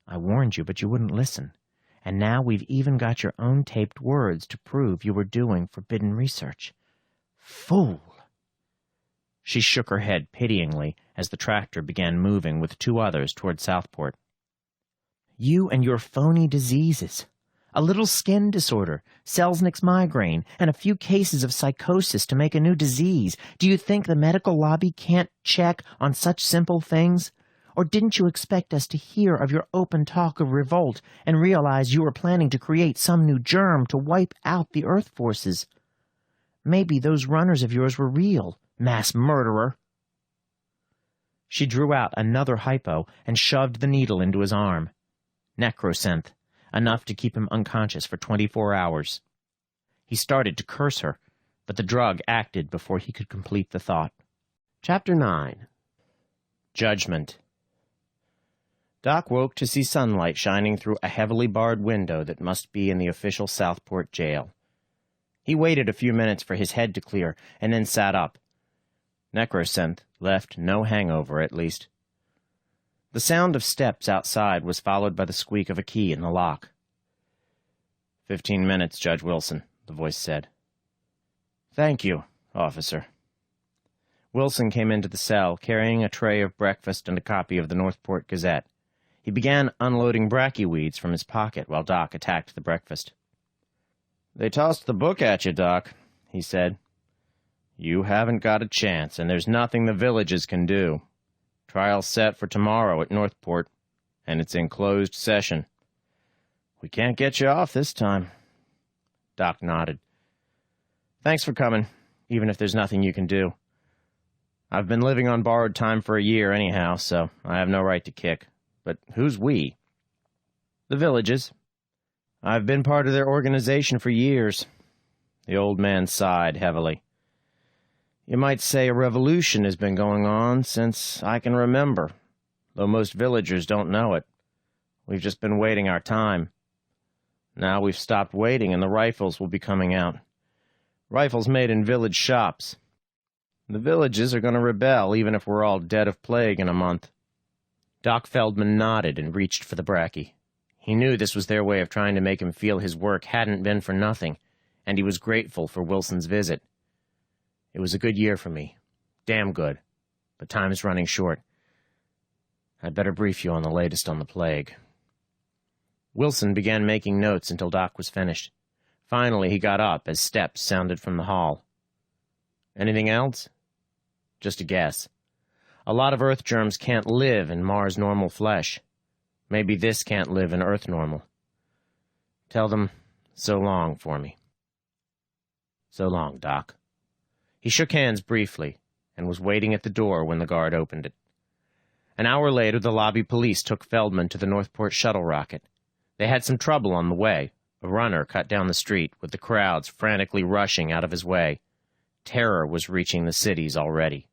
I warned you, but you wouldn't listen. And now we've even got your own taped words to prove you were doing forbidden research. Fool!" She shook her head pityingly as the tractor began moving with 2 others toward Southport. "You and your phony diseases. A little skin disorder, Selznick's migraine, and a few cases of psychosis to make a new disease. Do you think the medical lobby can't check on such simple things? Or didn't you expect us to hear of your open talk of revolt and realize you were planning to create some new germ to wipe out the Earth forces? Maybe those runners of yours were real. mass murderer." She drew out another hypo and shoved the needle into his arm. Necrosynth, enough to keep him unconscious for 24 hours. He started to curse her, but the drug acted before he could complete the thought. Chapter 9. Judgment. Doc woke to see sunlight shining through a heavily barred window that must be in the official Southport jail. He waited a few minutes for his head to clear, and then sat up. Necrosynth left no hangover, at least. The sound of steps outside was followed by the squeak of a key in the lock. 15 minutes, Judge Wilson, the voice said. Thank you, officer. Wilson came into the cell, carrying a tray of breakfast and a copy of the Northport Gazette. He began unloading brachyweeds from his pocket while Doc attacked the breakfast. They tossed the book at you, Doc, he said. You haven't got a chance, and there's nothing the villages can do. Trial's set for tomorrow at Northport, and it's in closed session. We can't get you off this time. Doc nodded. Thanks for coming, even if there's nothing you can do. I've been living on borrowed time for a year anyhow, so I have no right to kick. But who's we? The villages. I've been part of their organization for years. The old man sighed heavily. You might say a revolution has been going on since I can remember, though most villagers don't know it. We've just been waiting our time. Now we've stopped waiting and the rifles will be coming out. Rifles made in village shops. The villages are going to rebel, even if we're all dead of plague in a month. Doc Feldman nodded and reached for the bracky. He knew this was their way of trying to make him feel his work hadn't been for nothing, and he was grateful for Wilson's visit. It was a good year for me. Damn good. But time is running short. I'd better brief you on the latest on the plague. Wilson began making notes until Doc was finished. Finally, he got up as steps sounded from the hall. Anything else? Just a guess. A lot of Earth germs can't live in Mars normal flesh. Maybe this can't live in Earth normal. Tell them, so long for me. So long, Doc. He shook hands briefly and was waiting at the door when the guard opened it. An hour later, the lobby police took Feldman to the Northport shuttle rocket. They had some trouble on the way. A runner cut down the street, with the crowds frantically rushing out of his way. Terror was reaching the cities already.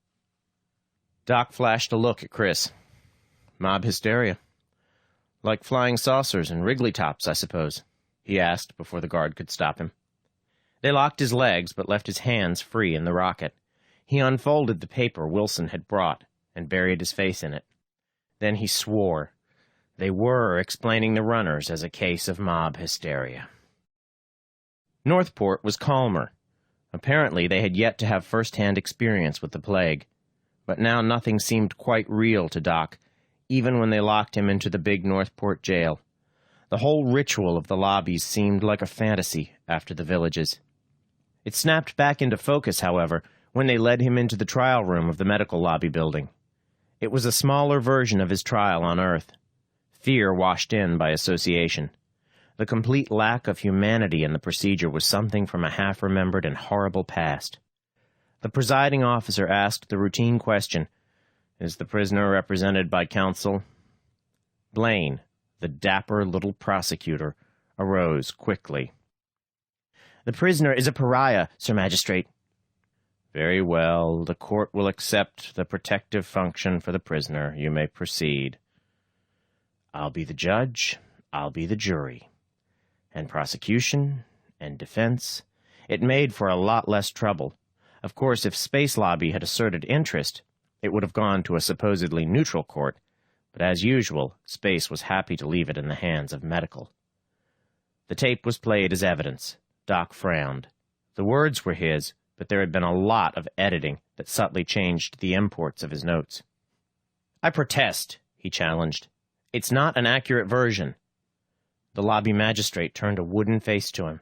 Doc flashed a look at Chris. Mob hysteria. Like flying saucers and Wrigley tops, I suppose, he asked before the guard could stop him. They locked his legs, but left his hands free in the rocket. He unfolded the paper Wilson had brought and buried his face in it. Then he swore. They were explaining the runners as a case of mob hysteria. Northport was calmer. Apparently, they had yet to have first-hand experience with the plague. But now nothing seemed quite real to Doc, even when they locked him into the big Northport jail. The whole ritual of the lobbies seemed like a fantasy after the villages. It snapped back into focus, however, when they led him into the trial room of the medical lobby building. It was a smaller version of his trial on Earth. Fear washed in by association. The complete lack of humanity in the procedure was something from a half-remembered and horrible past. The presiding officer asked the routine question, Is the prisoner represented by counsel? Blaine, the dapper little prosecutor, arose quickly. The prisoner is a pariah, Sir Magistrate. Very well. The court will accept the protective function for the prisoner. You may proceed. I'll be the judge. I'll be the jury. And prosecution and defense. It made for a lot less trouble. Of course, if Space Lobby had asserted interest, it would have gone to a supposedly neutral court. But as usual, Space was happy to leave it in the hands of medical. The tape was played as evidence. Doc frowned. The words were his, but there had been a lot of editing that subtly changed the imports of his notes. I protest, he challenged. It's not an accurate version. The lobby magistrate turned a wooden face to him.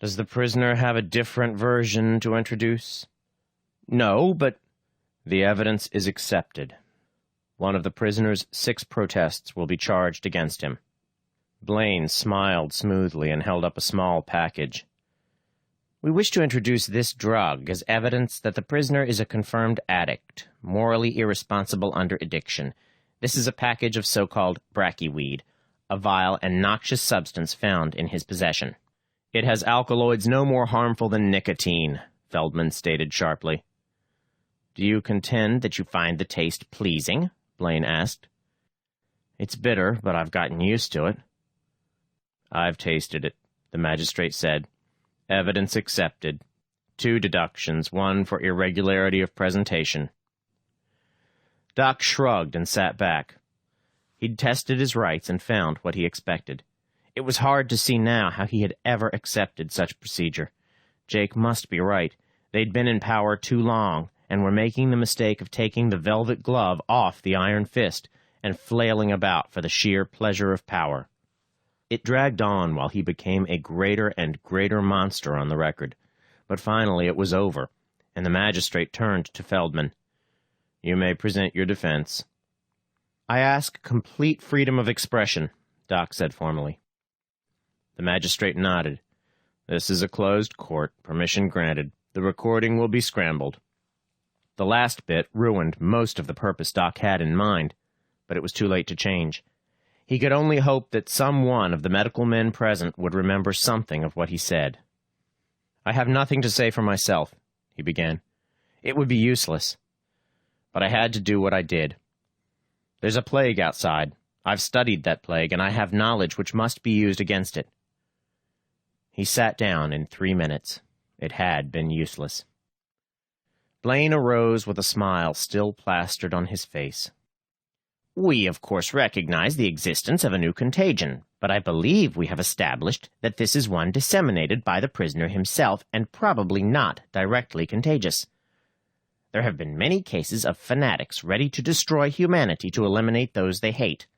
Does the prisoner have a different version to introduce? No, but the evidence is accepted. One of the prisoner's 6 protests will be charged against him. Blaine smiled smoothly and held up a small package. We wish to introduce this drug as evidence that the prisoner is a confirmed addict, morally irresponsible under addiction. This is a package of so-called brachyweed, a vile and noxious substance found in his possession. It has alkaloids no more harmful than nicotine, Feldman stated sharply. Do you contend that you find the taste pleasing? Blaine asked. It's bitter, but I've gotten used to it. I've tasted it, the magistrate said. Evidence accepted. 2 deductions, 1 for irregularity of presentation. Doc shrugged and sat back. He'd tested his rights and found what he expected. It was hard to see now how he had ever accepted such procedure. Jake must be right. They'd been in power too long, and were making the mistake of taking the velvet glove off the iron fist and flailing about for the sheer pleasure of power. It dragged on while he became a greater and greater monster on the record. But finally it was over, and the magistrate turned to Feldman. You may present your defense. I ask complete freedom of expression, Doc said formally. The magistrate nodded. This is a closed court. Permission granted. The recording will be scrambled. The last bit ruined most of the purpose Doc had in mind, but it was too late to change. He could only hope that some one of the medical men present would remember something of what he said. I have nothing to say for myself, he began. It would be useless. But I had to do what I did. There's a plague outside. I've studied that plague, and I have knowledge which must be used against it. He sat down in 3 minutes. It had been useless. Blaine arose with a smile still plastered on his face. We, of course, recognize the existence of a new contagion, but I believe we have established that this is one disseminated by the prisoner himself and probably not directly contagious. There have been many cases of fanatics ready to destroy humanity to eliminate those they hate.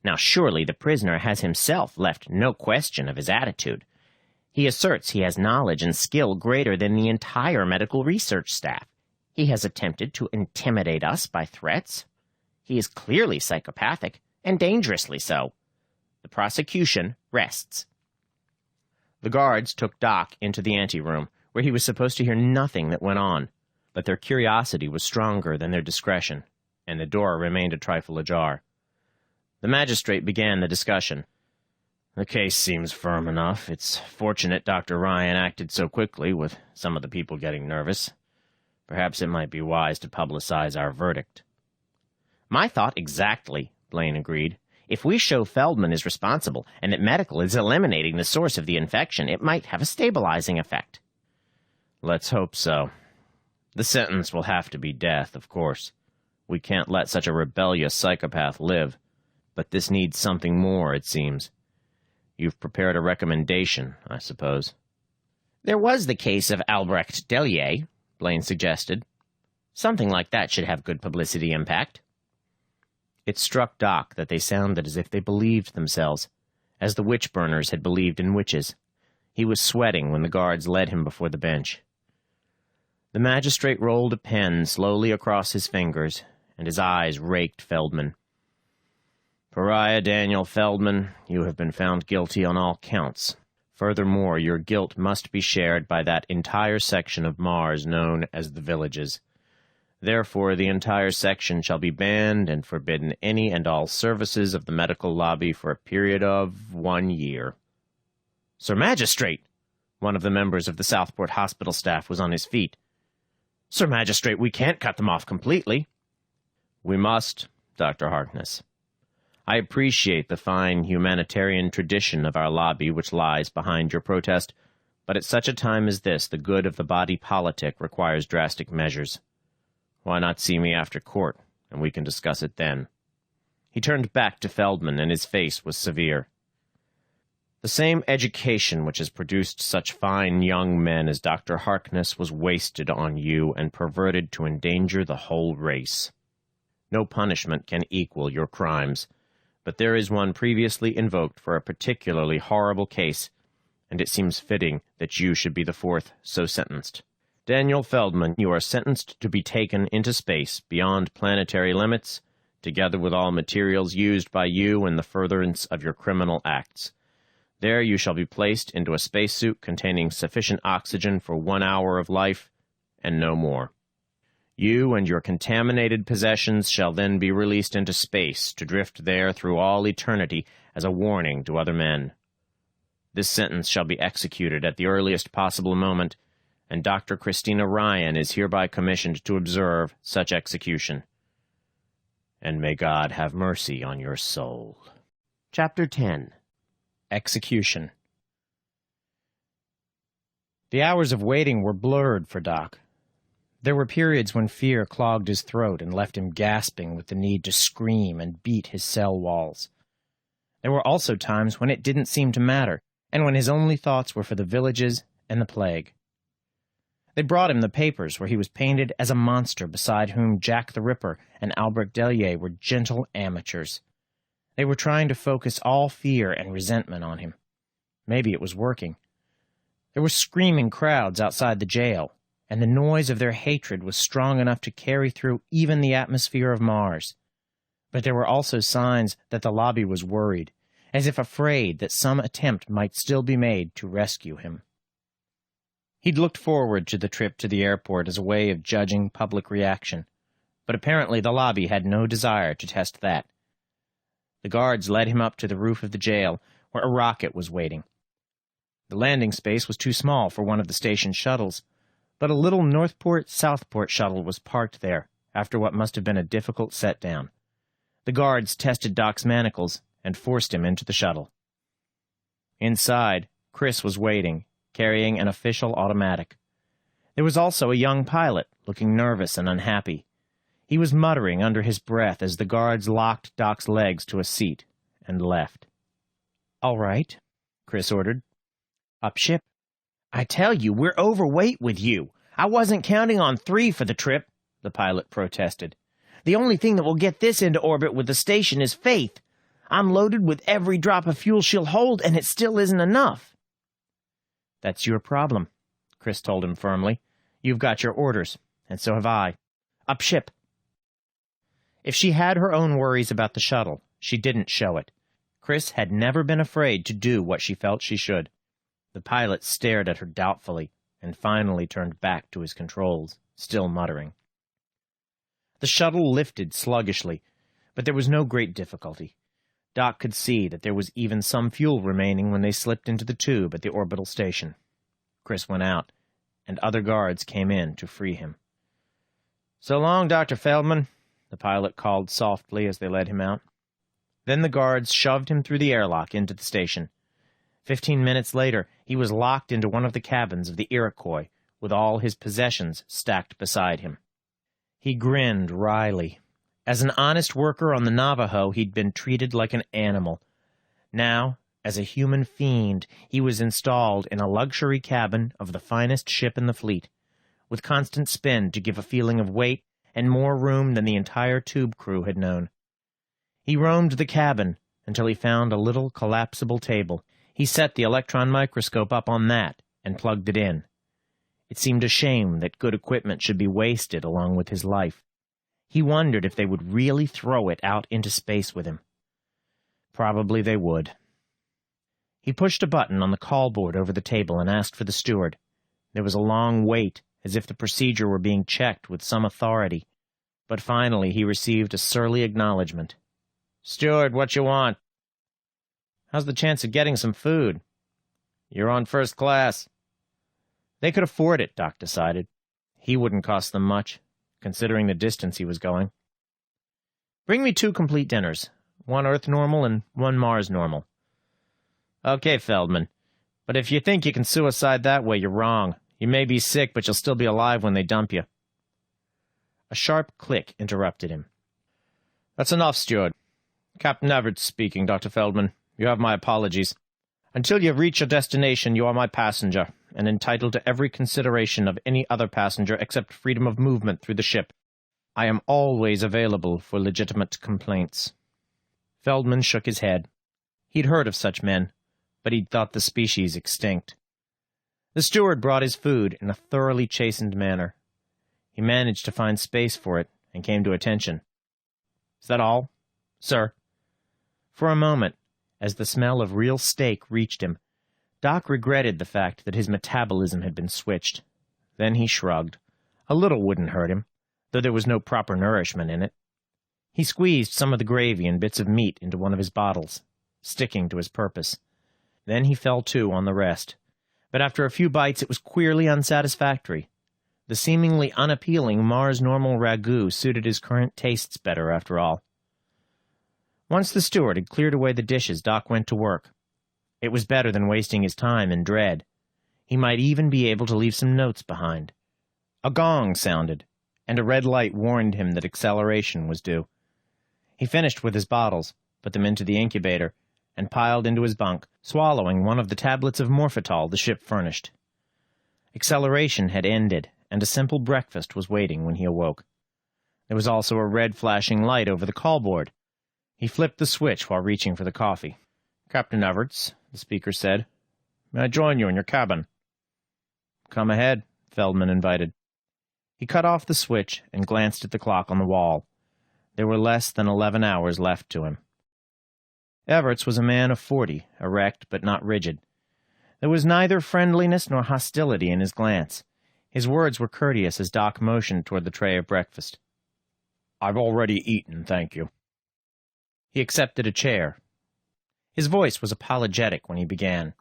Now, surely the prisoner has himself left no question of his attitude. He asserts he has knowledge and skill greater than the entire medical research staff. He has attempted to intimidate us by threats. He is clearly psychopathic, and dangerously so. The prosecution rests. The guards took Doc into the anteroom, where he was supposed to hear nothing that went on, but their curiosity was stronger than their discretion, and the door remained a trifle ajar. The magistrate began the discussion. The case seems firm enough. It's fortunate Dr. Ryan acted so quickly, with some of the people getting nervous. Perhaps it might be wise to publicize our verdict. My thought exactly, Blaine agreed. If we show Feldman is responsible and that medical is eliminating the source of the infection, it might have a stabilizing effect. Let's hope so. The sentence will have to be death, of course. We can't let such a rebellious psychopath live. But this needs something more, it seems. You've prepared a recommendation, I suppose. There was the case of Albrecht Delier, Blaine suggested. Something like that should have good publicity impact. It struck Doc that they sounded as if they believed themselves, as the witch-burners had believed in witches. He was sweating when the guards led him before the bench. The magistrate rolled a pen slowly across his fingers, and his eyes raked Feldman. Pariah Daniel Feldman, you have been found guilty on all counts. Furthermore, your guilt must be shared by that entire section of Mars known as the Villages. Therefore, the entire section shall be banned and forbidden any and all services of the medical lobby for a period of 1 year. Sir Magistrate! One of the members of the Southport Hospital staff was on his feet. Sir Magistrate, we can't cut them off completely. We must, Dr. Harkness. I appreciate the fine humanitarian tradition of our lobby which lies behind your protest, but at such a time as this, the good of the body politic requires drastic measures. Why not see me after court, and we can discuss it then? He turned back to Feldman, and his face was severe. The same education which has produced such fine young men as Dr. Harkness was wasted on you and perverted to endanger the whole race. No punishment can equal your crimes, but there is one previously invoked for a particularly horrible case, and it seems fitting that you should be the fourth so sentenced. Daniel Feldman, you are sentenced to be taken into space beyond planetary limits, together with all materials used by you in the furtherance of your criminal acts. There you shall be placed into a spacesuit containing sufficient oxygen for 1 hour of life, and no more. You and your contaminated possessions shall then be released into space to drift there through all eternity as a warning to other men. This sentence shall be executed at the earliest possible moment, and Dr. Christina Ryan is hereby commissioned to observe such execution. And may God have mercy on your soul. Chapter 10. Execution. The hours of waiting were blurred for Doc. There were periods when fear clogged his throat and left him gasping with the need to scream and beat his cell walls. There were also times when it didn't seem to matter, and when his only thoughts were for the villages and the plague. They brought him the papers where he was painted as a monster beside whom Jack the Ripper and Albert Delier were gentle amateurs. They were trying to focus all fear and resentment on him. Maybe it was working. There were screaming crowds outside the jail, and the noise of their hatred was strong enough to carry through even the atmosphere of Mars. But there were also signs that the lobby was worried, as if afraid that some attempt might still be made to rescue him. He'd looked forward to the trip to the airport as a way of judging public reaction, but apparently the lobby had no desire to test that. The guards led him up to the roof of the jail, where a rocket was waiting. The landing space was too small for one of the station shuttles, but a little Northport-Southport shuttle was parked there, after what must have been a difficult set-down. The guards tested Doc's manacles and forced him into the shuttle. Inside, Chris was waiting, carrying an official automatic. There was also a young pilot, looking nervous and unhappy. He was muttering under his breath as the guards locked Doc's legs to a seat and left. "All right," Chris ordered. "Up ship." "I tell you, we're overweight with you. I wasn't counting on 3 for the trip," the pilot protested. "The only thing that will get this into orbit with the station is Faith. I'm loaded with every drop of fuel she'll hold, and it still isn't enough." "That's your problem," Chris told him firmly. "You've got your orders, and so have I. Up ship." If she had her own worries about the shuttle, she didn't show it. Chris had never been afraid to do what she felt she should. The pilot stared at her doubtfully, and finally turned back to his controls, still muttering. The shuttle lifted sluggishly, but there was no great difficulty. Doc could see that there was even some fuel remaining when they slipped into the tube at the orbital station. Chris went out, and other guards came in to free him. "So long, Dr. Feldman," the pilot called softly as they led him out. Then the guards shoved him through the airlock into the station. 15 minutes later, he was locked into one of the cabins of the Iroquois, with all his possessions stacked beside him. He grinned wryly. As an honest worker on the Navajo, he'd been treated like an animal. Now, as a human fiend, he was installed in a luxury cabin of the finest ship in the fleet, with constant spin to give a feeling of weight and more room than the entire tube crew had known. He roamed the cabin until he found a little collapsible table. He set the electron microscope up on that and plugged it in. It seemed a shame that good equipment should be wasted along with his life. He wondered if they would really throw it out into space with him. Probably they would. He pushed a button on the call board over the table and asked for the steward. There was a long wait, as if the procedure were being checked with some authority. But finally he received a surly acknowledgement. "Steward, what you want?" "How's the chance of getting some food?" "You're on first class." They could afford it, Doc decided. He wouldn't cost them much, considering the distance he was going. "Bring me 2 complete dinners, 1 Earth normal and 1 Mars normal." "Okay, Feldman, but if you think you can suicide that way, you're wrong. You may be sick, but you'll still be alive when they dump you." A sharp click interrupted him. "That's enough, steward. Captain Everett speaking, Dr. Feldman. You have my apologies. Until you reach your destination, you are my passenger, and entitled to every consideration of any other passenger except freedom of movement through the ship. I am always available for legitimate complaints." Feldman shook his head. He'd heard of such men, but he'd thought the species extinct. The steward brought his food in a thoroughly chastened manner. He managed to find space for it and came to attention. "Is that all, sir?" For a moment, As the smell of real steak reached him, Doc regretted the fact that his metabolism had been switched. Then he shrugged. A little wouldn't hurt him, though there was no proper nourishment in it. He squeezed some of the gravy and bits of meat into one of his bottles, sticking to his purpose. Then he fell to on the rest. But after a few bites, it was queerly unsatisfactory. The seemingly unappealing Mars Normal ragu suited his current tastes better, after all. Once the steward had cleared away the dishes, Doc went to work. It was better than wasting his time in dread. He might even be able to leave some notes behind. A gong sounded, and a red light warned him that acceleration was due. He finished with his bottles, put them into the incubator, and piled into his bunk, swallowing one of the tablets of Morphital the ship furnished. Acceleration had ended, and a simple breakfast was waiting when he awoke. There was also a red flashing light over the callboard. He flipped the switch while reaching for the coffee. "Captain Everts," the speaker said, "may I join you in your cabin?" "Come ahead," Feldman invited. He cut off the switch and glanced at the clock on the wall. There were less than 11 hours left to him. Everts was a man of 40, erect but not rigid. There was neither friendliness nor hostility in his glance. His words were courteous as Doc motioned toward the tray of breakfast. "I've already eaten, thank you." He accepted a chair. His voice was apologetic when he began.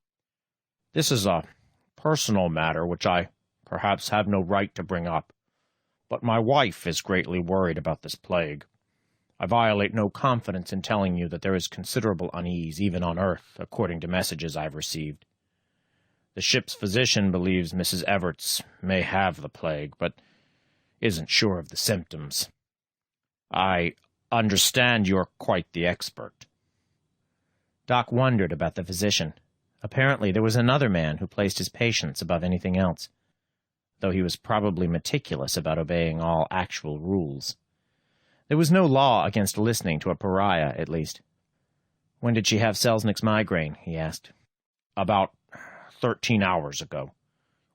"This is a personal matter which I perhaps have no right to bring up, but my wife is greatly worried about this plague. I violate no confidence in telling you that there is considerable unease even on Earth, according to messages I've received. The ship's physician believes Mrs. Everts may have the plague, but isn't sure of the symptoms. I understand you're quite the expert." Doc wondered about the physician. Apparently there was another man who placed his patients above anything else, though he was probably meticulous about obeying all actual rules. There was no law against listening to a pariah, at least. "When did she have Selznick's migraine?" he asked. "About 13 hours ago.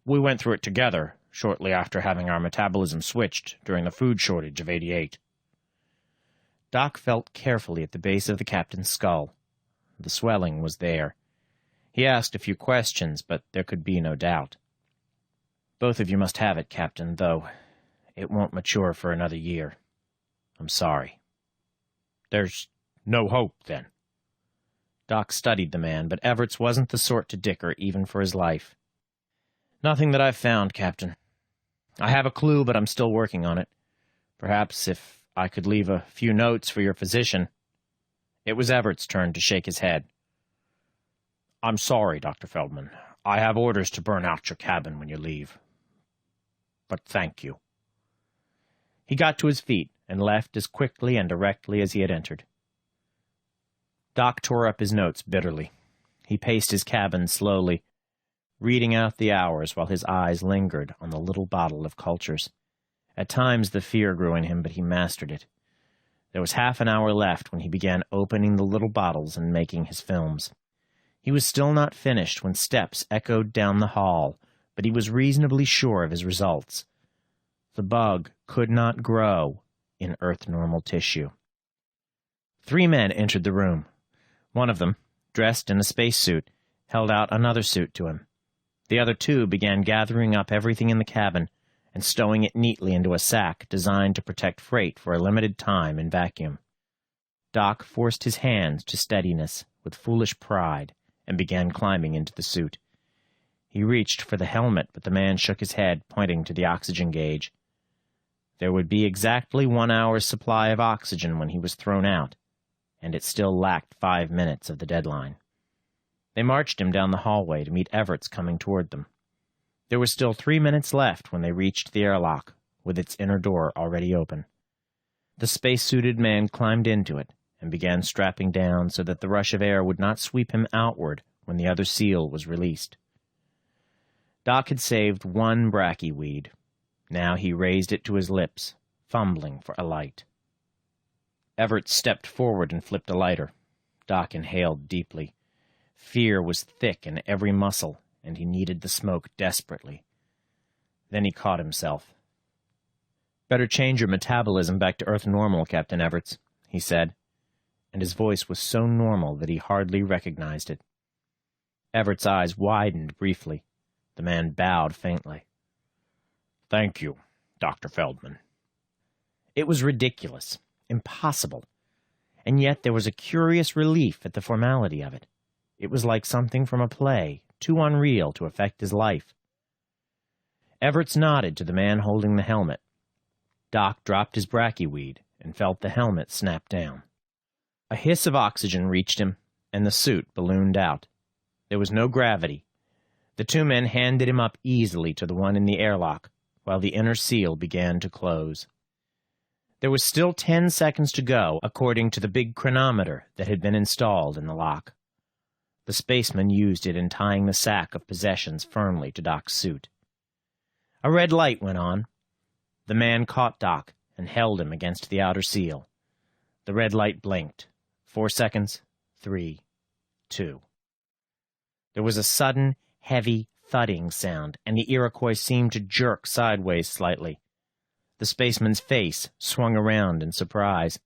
We went through it together, shortly after having our metabolism switched during the food shortage of '88. Doc felt carefully at the base of the captain's skull. The swelling was there. He asked a few questions, but there could be no doubt. "Both of you must have it, Captain, though it won't mature for another year. I'm sorry." "There's no hope, then?" Doc studied the man, but Everts wasn't the sort to dicker even for his life. "Nothing that I've found, Captain. I have a clue, but I'm still working on it. Perhaps if I could leave a few notes for your physician." It was Everts' turn to shake his head. "I'm sorry, Dr. Feldman. I have orders to burn out your cabin when you leave. But thank you." He got to his feet and left as quickly and directly as he had entered. Doc tore up his notes bitterly. He paced his cabin slowly, reading out the hours while his eyes lingered on the little bottle of cultures. At times the fear grew in him, but he mastered it. There was half an hour left when he began opening the little bottles and making his films. He was still not finished when steps echoed down the hall, but he was reasonably sure of his results. The bug could not grow in Earth-normal tissue. 3 men entered the room. One of them, dressed in a spacesuit, held out another suit to him. The other 2 began gathering up everything in the cabin and stowing it neatly into a sack designed to protect freight for a limited time in vacuum. Doc forced his hands to steadiness with foolish pride and began climbing into the suit. He reached for the helmet, but the man shook his head, pointing to the oxygen gauge. There would be exactly 1 hour's supply of oxygen when he was thrown out, and it still lacked 5 minutes of the deadline. They marched him down the hallway to meet Everts coming toward them. There were still 3 minutes left when they reached the airlock, with its inner door already open. The space-suited man climbed into it and began strapping down so that the rush of air would not sweep him outward when the other seal was released. Doc had saved 1 brachyweed. Now he raised it to his lips, fumbling for a light. Everett stepped forward and flipped a lighter. Doc inhaled deeply. Fear was thick in every muscle, and he needed the smoke desperately. Then he caught himself. "Better change your metabolism back to Earth normal, Captain Everts," he said. and his voice was so normal that he hardly recognized it. Everett's eyes widened briefly. The man bowed faintly. "Thank you, Dr. Feldman." It was ridiculous, impossible, and yet there was a curious relief at the formality of it. It was like something from a play, too unreal to affect his life. Everett nodded to the man holding the helmet. Doc dropped his bracky-weed and felt the helmet snap down. A hiss of oxygen reached him, and the suit ballooned out. There was no gravity. The two men handed him up easily to the one in the airlock, while the inner seal began to close. There was still 10 seconds to go, according to the big chronometer that had been installed in the lock. The spaceman used it in tying the sack of possessions firmly to Doc's suit. A red light went on. The man caught Doc and held him against the outer seal. The red light blinked. 4 seconds, 3, 2. There was a sudden, heavy thudding sound, and the Iroquois seemed to jerk sideways slightly. The spaceman's face swung around in surprise.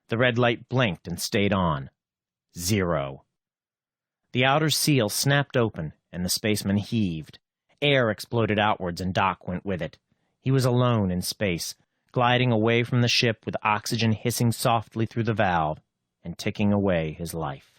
The red light blinked and stayed on. 0. The outer seal snapped open, and the spaceman heaved. Air exploded outwards, and Doc went with it. He was alone in space, gliding away from the ship with oxygen hissing softly through the valve and ticking away his life.